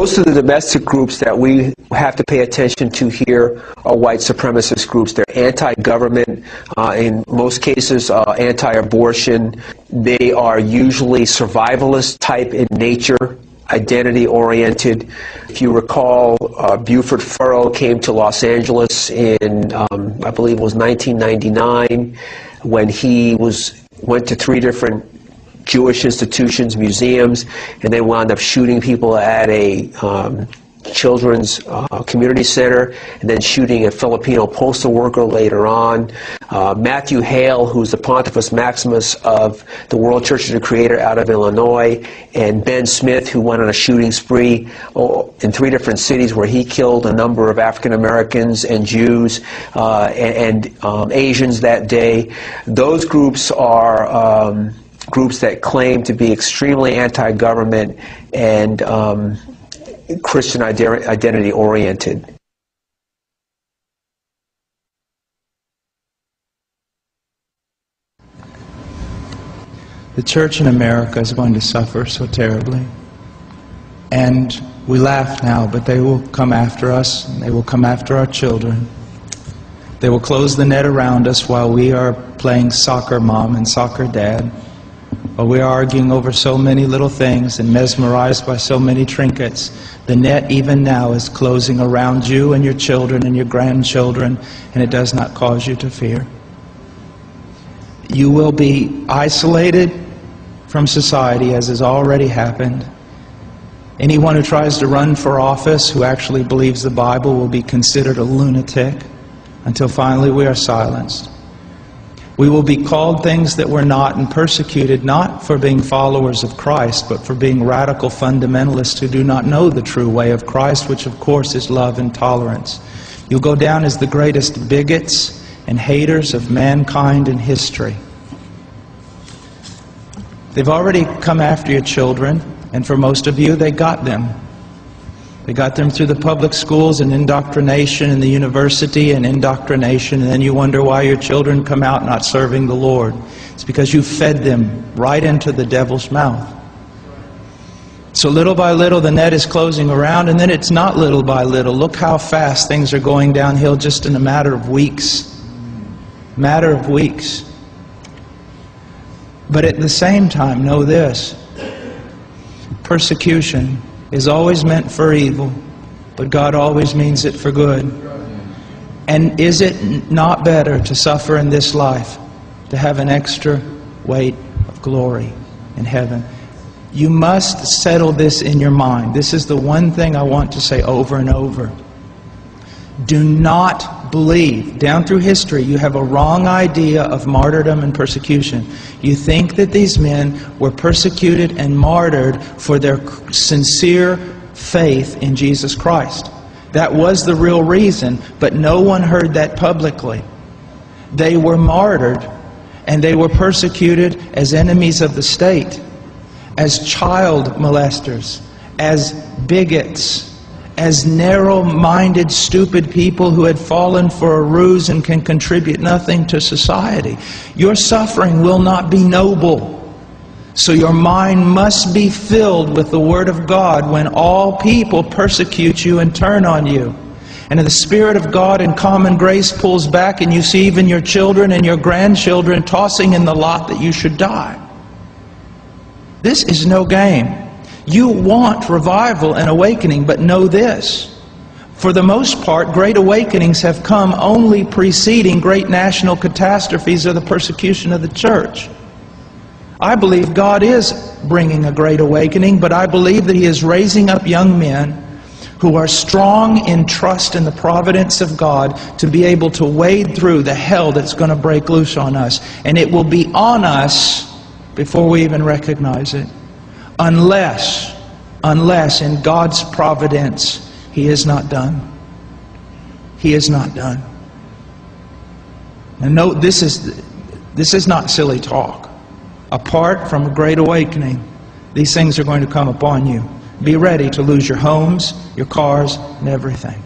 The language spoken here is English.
Most of the domestic groups that we have to pay attention to here are white supremacist groups. They're anti-government, in most cases anti-abortion. They are usually survivalist type in nature, identity-oriented. If you recall, Buford Furrow came to Los Angeles in, I believe it was 1999, when he went to 3 different Jewish institutions, museums, and then wound up shooting people at a children's community center, and then shooting a Filipino postal worker later on. Matthew Hale, who's the Pontifex Maximus of the World Church of the Creator out of Illinois, and Ben Smith, who went on a shooting spree in 3 different cities where he killed a number of African Americans and Jews and Asians that day. Those groups are groups that claim to be extremely anti-government and Christian identity oriented. The church in America is going to suffer so terribly. And we laugh now, but they will come after us, and they will come after our children. They will close the net around us while we are playing soccer mom and soccer dad, while we are arguing over so many little things and mesmerized by so many trinkets. The net even now is closing around you and your children and your grandchildren, and it does not cause you to fear. You will be isolated from society, as has already happened. Anyone who tries to run for office who actually believes the Bible will be considered a lunatic until finally we are silenced. We will be called things that we're not and persecuted not for being followers of Christ, but for being radical fundamentalists who do not know the true way of Christ, which of course is love and tolerance. You'll go down as the greatest bigots and haters of mankind in history. They've already come after your children, and for most of you, they got them. They got them through the public schools and indoctrination, and the university and indoctrination, and then you wonder why your children come out not serving the Lord. It's because you fed them right into the devil's mouth. So little by little the net is closing around, and then it's not little by little. Look how fast things are going downhill just in a matter of weeks. Matter of weeks. But at the same time, know this. Persecution is always meant for evil, but God always means it for good. And is it not better to suffer in this life, to have an extra weight of glory in heaven? You must settle this in your mind. This is the one thing I want to say over and over. Do not believe. Down through history, you have a wrong idea of martyrdom and persecution. You think that these men were persecuted and martyred for their sincere faith in Jesus Christ. That was the real reason, but no one heard that publicly. They were martyred, and they were persecuted as enemies of the state, as child molesters, as bigots, as narrow-minded, stupid people who had fallen for a ruse and can contribute nothing to society. Your suffering will not be noble. So your mind must be filled with the Word of God when all people persecute you and turn on you. And the Spirit of God in common grace pulls back, and you see even your children and your grandchildren tossing in the lot that you should die. This is no game. You want revival and awakening, but know this. For the most part, great awakenings have come only preceding great national catastrophes or the persecution of the church. I believe God is bringing a great awakening, but I believe that He is raising up young men who are strong in trust in the providence of God to be able to wade through the hell that's going to break loose on us. And it will be on us before we even recognize it. Unless in God's providence, He is not done. He is not done. And note, this is not silly talk. Apart from a great awakening, these things are going to come upon you. Be ready to lose your homes, your cars, and everything.